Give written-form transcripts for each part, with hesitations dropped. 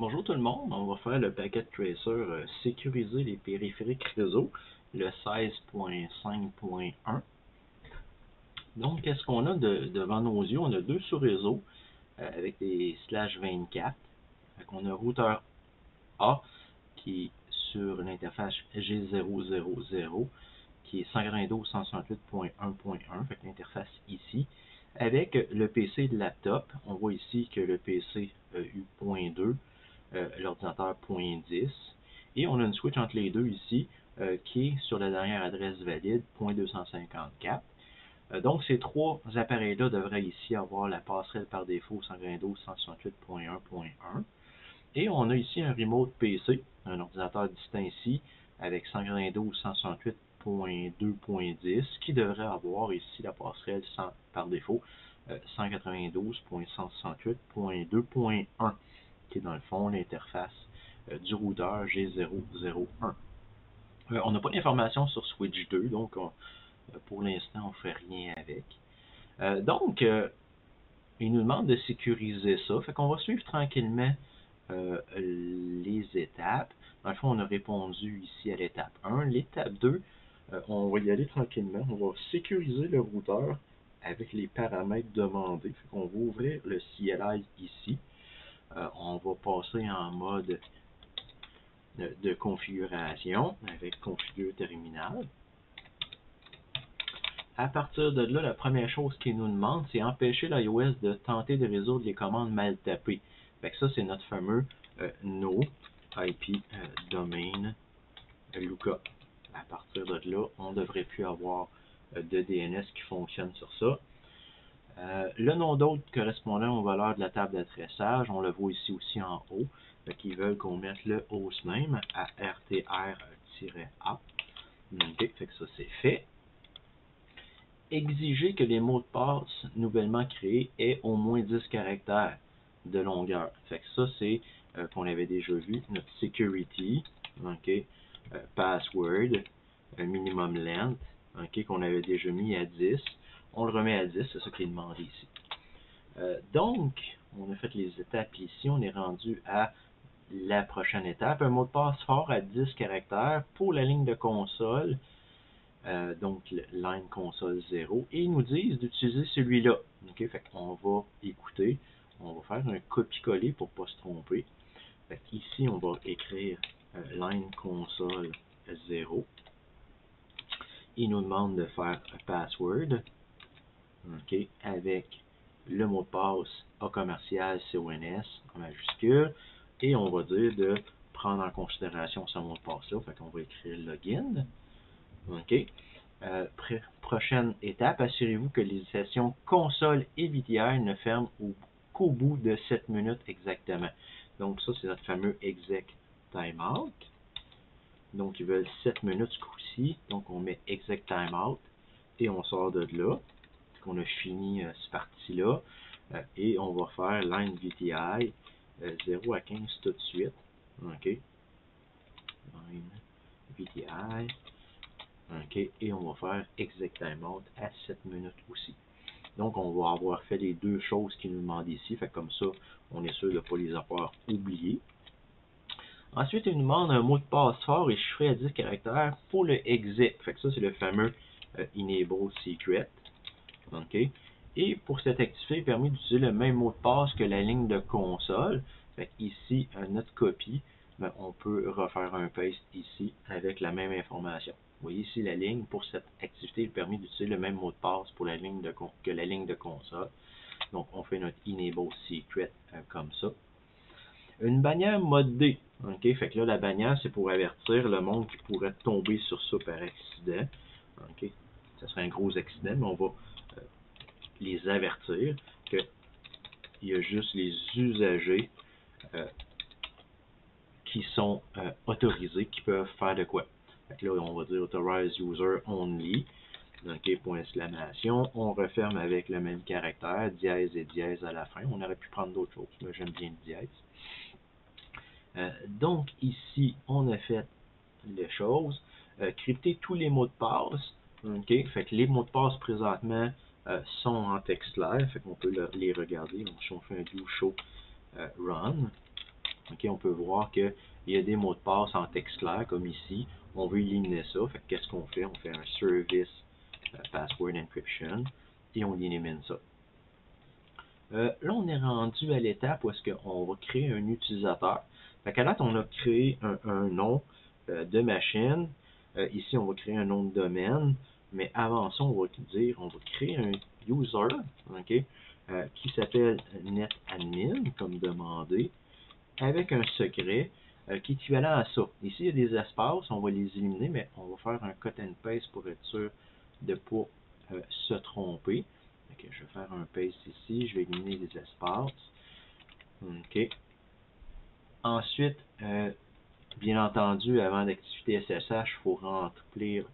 Bonjour tout le monde, on va faire le packet tracer sécuriser les périphériques réseau, le 16.5.1. Donc, qu'est-ce qu'on a devant nos yeux? On a deux sous-réseaux avec des /24. On a routeur A qui est sur l'interface G000 qui est 192.168.1.1, fait que l'interface ici. Avec le PC de laptop, on voit ici que le PC a eu .2, l'ordinateur .10, et on a une switch entre les deux ici qui est sur la dernière adresse valide .254. Donc ces trois appareils-là devraient ici avoir la passerelle par défaut 192.168.1.1. Et on a ici un remote PC, un ordinateur distinct ici, avec 192.168.2.10, qui devrait avoir ici la passerelle par défaut 192.168.2.1, qui est dans le fond l'interface du routeur G001. On n'a pas d'informations sur Switch 2, donc pour l'instant on ne fait rien avec. Donc, il nous demande de sécuriser ça, fait qu'on va suivre tranquillement les étapes. Dans le fond, on a répondu ici à l'étape 1. L'étape 2, on va y aller tranquillement. On va sécuriser le routeur avec les paramètres demandés. Fait qu'on va ouvrir le CLI ici. On va passer en mode de configuration avec configure terminal. À partir de là, la première chose qu'il nous demande, c'est empêcher l'iOS de tenter de résoudre les commandes mal tapées. Fait que ça, c'est notre fameux no IP domain lookup. À partir de là, on ne devrait plus avoir de DNS qui fonctionne sur ça. Le nom d'hôte correspondant aux valeurs de la table d'adressage, on le voit ici aussi en haut. Fait qu'ils veulent qu'on mette le hostname à RTR-A. OK, fait que ça c'est fait. Exiger que les mots de passe nouvellement créés aient au moins 10 caractères de longueur. Fait que ça, c'est qu'on avait déjà vu, notre security, okay, password, minimum length, okay, qu'on avait déjà mis à 10. On le remet à 10, c'est ça qui est demandé ici. Donc, on a fait les étapes ici, on est rendu à la prochaine étape. Un mot de passe fort à 10 caractères pour la ligne de console. Donc line console 0, et ils nous disent d'utiliser celui-là. Okay, fait qu'on va écouter, on va faire un copier-coller pour ne pas se tromper. Fait ici, on va écrire line console 0. Il nous demande de faire un password, okay, avec le mot de passe A commercial CONS en majuscule, et on va dire de prendre en considération ce mot de passe-là. Fait qu'on va écrire login. OK. Prochaine étape, assurez-vous que les sessions console et VTI ne ferment qu'au bout de 7 minutes exactement. Donc ça, c'est notre fameux exec timeout. Donc ils veulent 7 minutes ce coup-ci. Donc on met exec timeout et on sort de là. On a fini cette partie-là. Et on va faire line VTI 0 à 15 tout de suite. OK. Line VTI. Okay, et on va faire exec timeout à 7 minutes aussi. Donc, on va avoir fait les deux choses qu'il nous demande ici. Fait comme ça, on est sûr de ne pas les avoir oubliées. Ensuite, il nous demande un mot de passe fort et chiffré à 10 caractères pour le exit. Fait que ça, c'est le fameux enable secret. Okay. Et pour cette activité, il permet d'utiliser le même mot de passe que la ligne de console. Fait ici, notre copie, ben, on peut refaire un paste ici avec la même information. Vous voyez ici la ligne, pour cette activité, il permet d'utiliser le même mot de passe pour la ligne que la ligne de console. Donc, on fait notre enable secret comme ça. Une bannière modée. Okay? Fait que là, la bannière, c'est pour avertir le monde qui pourrait tomber sur ça par accident. Okay? Ça serait un gros accident, mais on va les avertir qu'il y a juste les usagers qui sont autorisés, qui peuvent faire de quoi. Fait là, on va dire Authorized User Only. OK, point d'exclamation. On referme avec le même caractère, dièse et dièse à la fin. On aurait pu prendre d'autres choses, mais j'aime bien le dièse. Donc, ici, on a fait les choses. Crypter tous les mots de passe. OK, fait que les mots de passe présentement sont en texte clair. Fait qu'on peut les regarder. Donc, si on fait un do show run. OK, on peut voir qu'il y a des mots de passe en texte clair, comme ici. On veut éliminer ça. Fait qu'est-ce qu'on fait? On fait un service password encryption et on élimine ça. Là, on est rendu à l'étape où est-ce qu'on va créer un utilisateur. Fait qu'à date, on a créé un nom de machine. Ici, on va créer un nom de domaine. Mais avant ça, on va créer un user, okay, qui s'appelle netadmin, comme demandé, avec un secret qui est équivalent à ça. Ici, il y a des espaces, on va les éliminer, mais on va faire un cut and paste pour être sûr de ne pas se tromper. Okay, je vais faire un paste ici, je vais éliminer les espaces. OK. Ensuite, bien entendu, avant d'activer SSH, il faut remplir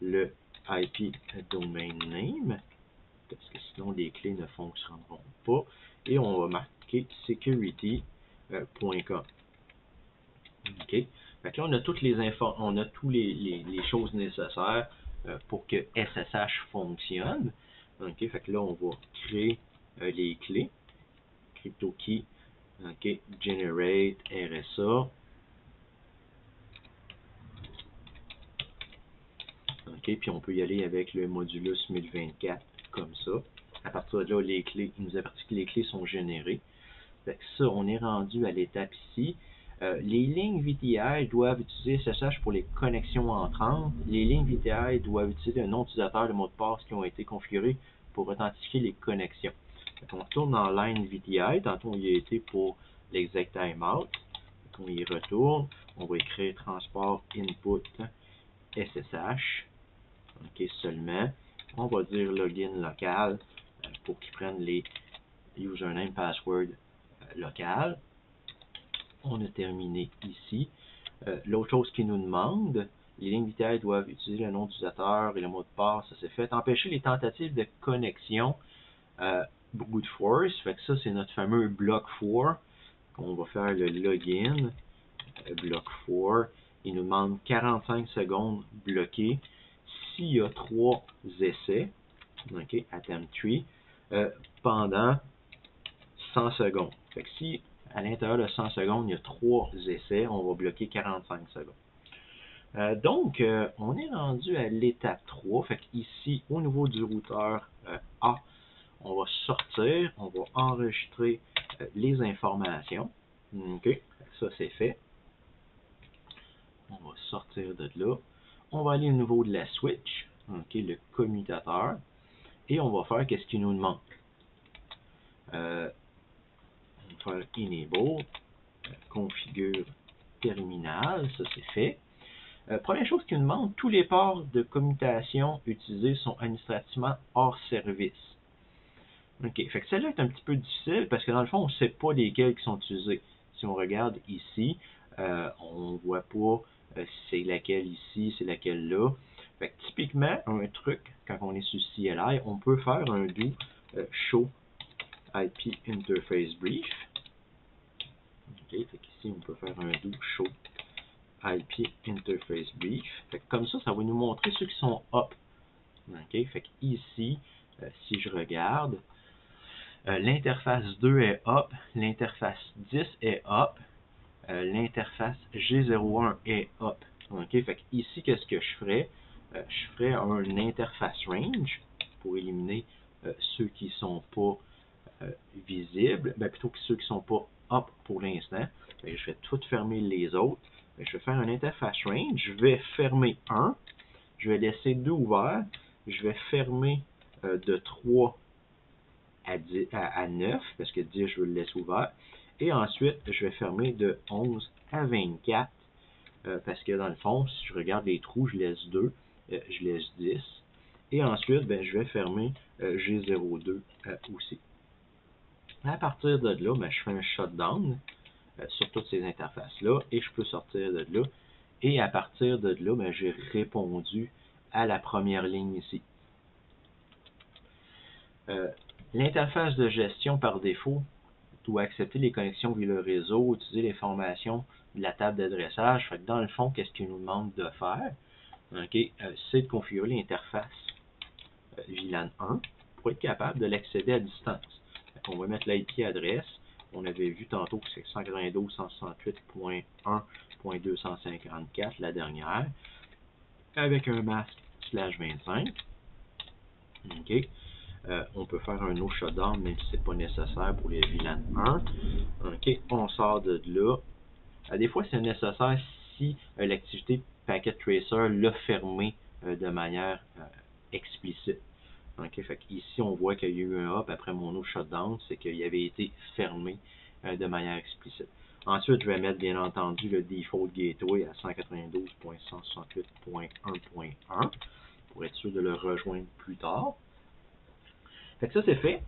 le IP domain name, parce que sinon les clés ne fonctionneront pas. Et on va marquer security.com. OK. Fait que là, on a toutes les choses nécessaires pour que SSH fonctionne. OK. Fait que là, on va créer les clés. CryptoKey, OK, Generate, RSA. OK, puis on peut y aller avec le modulus 1024 comme ça. À partir de là, les clés, il nous avertit que les clés sont générées. Fait que ça, on est rendu à l'étape ici. Les lignes VTI doivent utiliser SSH pour les connexions entrantes. Les lignes VTI doivent utiliser un nom d'utilisateur de mot de passe qui ont été configurés pour authentifier les connexions. On retourne dans line VTI. Tantôt, on y a été pour l'exec timeout. On y retourne. On va écrire transport input SSH. OK, seulement. On va dire login local pour qu'ils prennent les username password local. On a terminé ici. L'autre chose qu'il nous demande, les lignes VTI doivent utiliser le nom d'utilisateur et le mot de passe, ça c'est fait. Empêcher les tentatives de connexion brute force, fait que ça c'est notre fameux block 4. On va faire le login, block 4. Il nous demande 45 secondes bloquées. S'il y a 3 essais, OK, attempt 3, pendant 100 secondes. Fait que si à l'intérieur de 100 secondes, il y a 3 essais, on va bloquer 45 secondes. Donc, on est rendu à l'étape 3. Fait qu'ici, au niveau du routeur A, on va sortir, on va enregistrer les informations. OK, ça c'est fait. On va sortir de là. On va aller au niveau de la switch, OK, le commutateur, et on va faire qu'est-ce qu'il nous demande. On va faire enable, configure terminal, ça c'est fait. Première chose qu'il nous demande, tous les ports de commutation utilisés sont administrativement hors service. OK, fait que celle-là est un petit peu difficile parce que dans le fond, on ne sait pas lesquels qui sont utilisés. Si on regarde ici, on ne voit pas si c'est laquelle ici, c'est laquelle là. Fait que typiquement, un truc, quand on est sur CLI, on peut faire un do show IP interface brief. OK, fait qu'ici, on peut faire un do show IP interface brief. Fait que comme ça va nous montrer ceux qui sont up. OK, fait qu'ici, si je regarde, l'interface 2 est up, l'interface 10 est up, l'interface G01 est up. OK, fait qu'ici, qu'est-ce que je ferais? Je ferais un interface range pour éliminer ceux qui ne sont pas visibles, plutôt que ceux qui ne sont pas up pour l'instant. Je vais tout fermer les autres. Je vais faire un interface range, je vais fermer 1, je vais laisser 2 ouverts, je vais fermer de 3 à 9, parce que 10, je veux le laisser ouvert. Et ensuite, je vais fermer de 11 à 24, parce que dans le fond, si je regarde les trous, je laisse 2, je laisse 10. Et ensuite, je vais fermer G02 aussi. À partir de là, je fais un shutdown sur toutes ces interfaces-là, et je peux sortir de là. Et à partir de là, j'ai répondu à la première ligne ici. L'interface de gestion par défaut doit accepter les connexions via le réseau, utiliser les formations de la table d'adressage. Fait que dans le fond, qu'est-ce qu'il nous demande de faire? Okay, c'est de configurer l'interface VLAN 1 pour être capable de l'accéder à distance. On va mettre l'IP adresse on avait vu tantôt que c'est 192.168.1.254 la dernière, avec un masque /25. OK. On peut faire un no shutdown, même si ce n'est pas nécessaire pour les VLAN 1. OK. On sort de là. Des fois, c'est nécessaire si l'activité Packet Tracer l'a fermé de manière explicite. Okay, fait ici, on voit qu'il y a eu un hop après mon no shutdown, c'est qu'il avait été fermé de manière explicite. Ensuite, je vais mettre bien entendu le default gateway à 192.168.1.1 pour être sûr de le rejoindre plus tard. Fait que ça, c'est fait.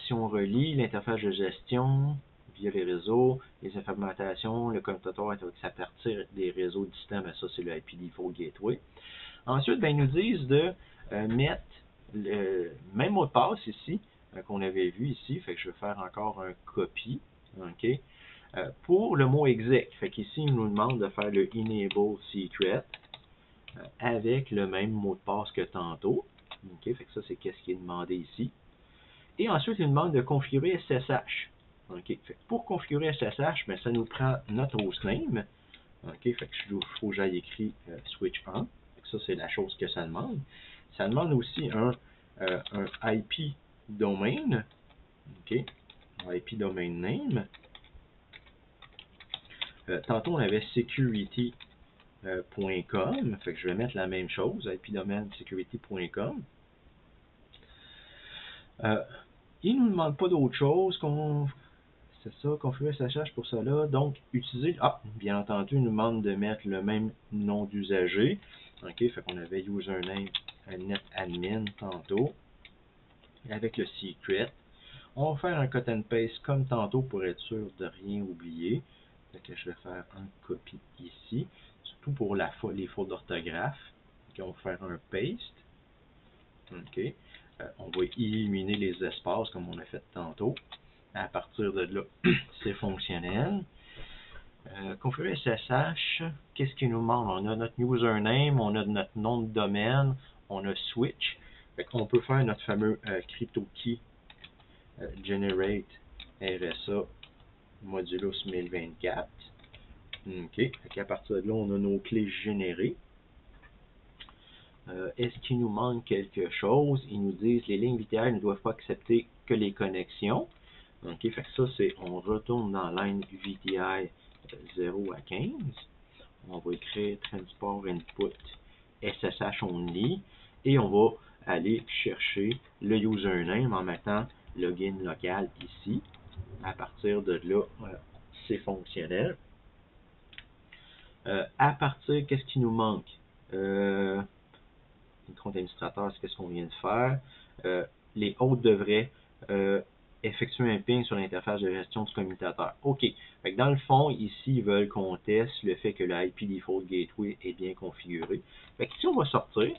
Si on relie l'interface de gestion via les réseaux, les informations, le commutateur est à partir des réseaux distants, mais ça, c'est le IP default gateway. Ensuite, ben, ils nous disent de mettre le même mot de passe ici qu'on avait vu ici. Fait que je vais faire encore un copy. Okay. Pour le mot exec. Fait qu'ici, ils nous demandent de faire le enable secret avec le même mot de passe que tantôt. Okay. Fait que ça, c'est qu'est-ce qui est demandé ici. Et ensuite, ils nous demandent de configurer SSH. Okay. Fait que pour configurer SSH, ben, ça nous prend notre hostname. Okay. Fait que il faut que j'aille écrire switch 1. Ça, c'est la chose que ça demande. Ça demande aussi un IP domain. OK. IP domain name. Tantôt, on avait security.com. Fait que je vais mettre la même chose, IP domain security.com. Il ne nous demande pas d'autre chose c'est ça, configurer SSH pour cela. Donc, utiliser. Bien entendu, il nous demande de mettre le même nom d'usager. OK, fait qu'on avait username netadmin tantôt. Avec le secret. On va faire un cut and paste comme tantôt pour être sûr de rien oublier. Fait que je vais faire un copy ici. Surtout pour les fautes d'orthographe. On va faire un paste. OK. On va éliminer les espaces comme on a fait tantôt. À partir de là, c'est fonctionnel. Configurer SSH, qu'est-ce qu'il nous demande? On a notre username, on a notre nom de domaine, on a switch. On peut faire notre fameux crypto-key generate RSA modulus 1024. OK. À partir de là, on a nos clés générées. Est-ce qu'il nous manque quelque chose? Ils nous disent les lignes VTI ne doivent pas accepter que les connexions. OK. Fait que ça, c'est on retourne dans line VTI 0 à 15. On va écrire transport input SSH only et on va aller chercher le username en mettant login local ici. À partir de là, c'est fonctionnel. À partir, qu'est-ce qui nous manque? Le compte administrateur, c'est ce qu'on vient de faire. Les autres devraient effectuer un ping sur l'interface de gestion du commutateur. OK. Fait que dans le fond, ici, ils veulent qu'on teste le fait que le IP default gateway est bien configuré. Fait que ici, on va sortir.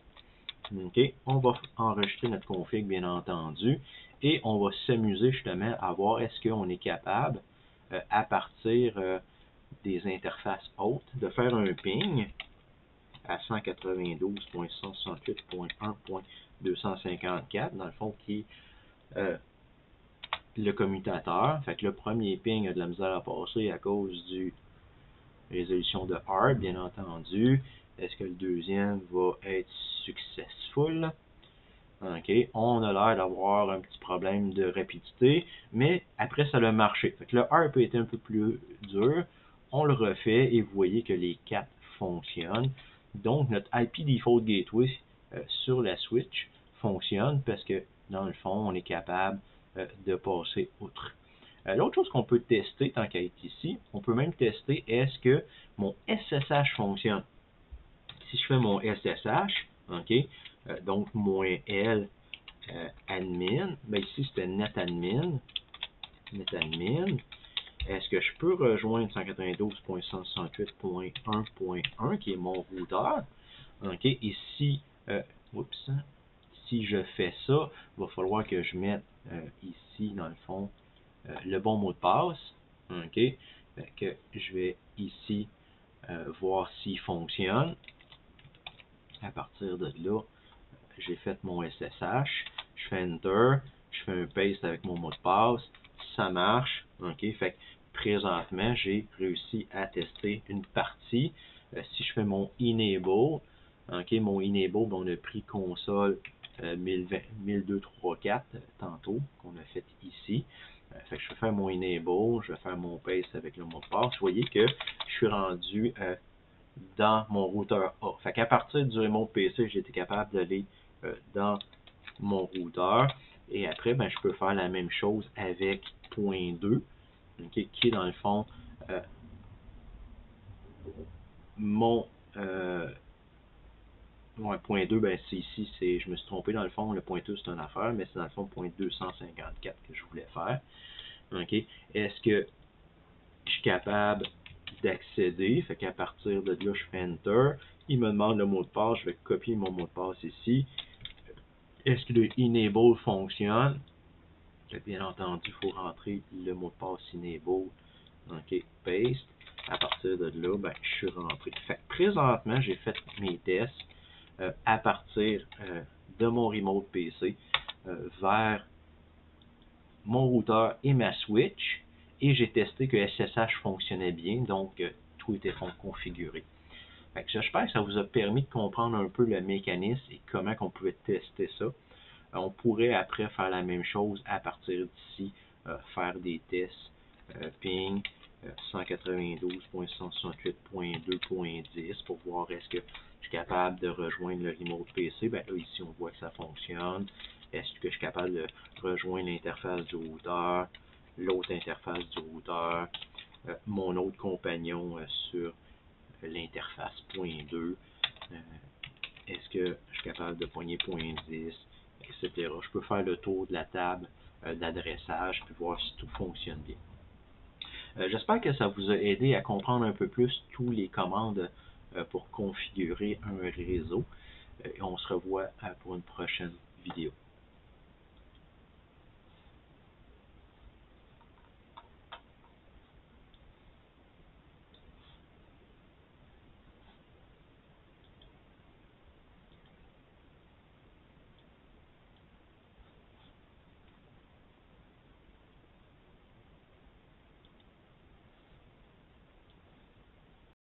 OK. On va enregistrer notre config, bien entendu. Et on va s'amuser justement à voir est-ce qu'on est capable, à partir des interfaces hautes, de faire un ping à 192.168.1.254, dans le fond, qui est le commutateur. Fait que le premier ping a de la misère à passer à cause du résolution de hard, bien entendu. Est-ce que le deuxième va être successful? OK. On a l'air d'avoir un petit problème de rapidité, mais après, ça a marché. Fait que le hard peut être un peu plus dur. On le refait et vous voyez que les 4 fonctionnent. Donc, notre IP default gateway sur la switch fonctionne parce que, dans le fond, on est capable de passer outre. L'autre chose qu'on peut tester tant qu'à être ici, on peut même tester est-ce que mon SSH fonctionne. Si je fais mon SSH, OK, donc -L admin, ben ici c'était netadmin. Est-ce que je peux rejoindre 192.168.1.1 qui est mon routeur? OK, et si, si je fais ça, il va falloir que je mette ici, dans le fond, le bon mot de passe. OK, fait que je vais ici voir s'il fonctionne. À partir de là, j'ai fait mon SSH, je fais Enter, je fais un paste avec mon mot de passe, ça marche. OK? Fait que présentement, j'ai réussi à tester une partie. Si je fais mon enable, OK, mon enable, on a pris console 1234 tantôt, qu'on a fait ici. Fait que je vais faire mon enable, je vais faire mon paste avec le mot de passe. Vous voyez que je suis rendu dans mon routeur A. Fait qu'à partir du remote PC, j'ai été capable d'aller dans mon routeur. Et après, ben, je peux faire la même chose avec point 2, okay, qui est dans le fond mon point 2, ben, c'est ici, je me suis trompé dans le fond, le point 2 c'est une affaire, mais c'est dans le fond point 254 que je voulais faire. Okay. Est-ce que je suis capable d'accéder? Fait qu'à partir de là, je fais Enter. Il me demande le mot de passe, je vais copier mon mot de passe ici. Est-ce que le enable fonctionne? Bien entendu, il faut rentrer le mot de passe enable. OK, paste. À partir de là, ben, je suis rentré. Fait que présentement, j'ai fait mes tests à partir de mon remote PC vers mon routeur et ma switch. Et j'ai testé que SSH fonctionnait bien, donc tout était configuré. Fait que j'espère que ça vous a permis de comprendre un peu le mécanisme et comment on pouvait tester ça. On pourrait après faire la même chose à partir d'ici, faire des tests ping 192.168.2.10 pour voir est-ce que je suis capable de rejoindre le remote PC. Ben là, ici, on voit que ça fonctionne. Est-ce que je suis capable de rejoindre l'interface du routeur, l'autre interface du routeur, mon autre compagnon sur l'interface point 2. Est-ce que je suis capable de poigner point 10, etc. Je peux faire le tour de la table d'adressage puis voir si tout fonctionne bien. J'espère que ça vous a aidé à comprendre un peu plus tous les commandes pour configurer un réseau. Et on se revoit pour une prochaine vidéo.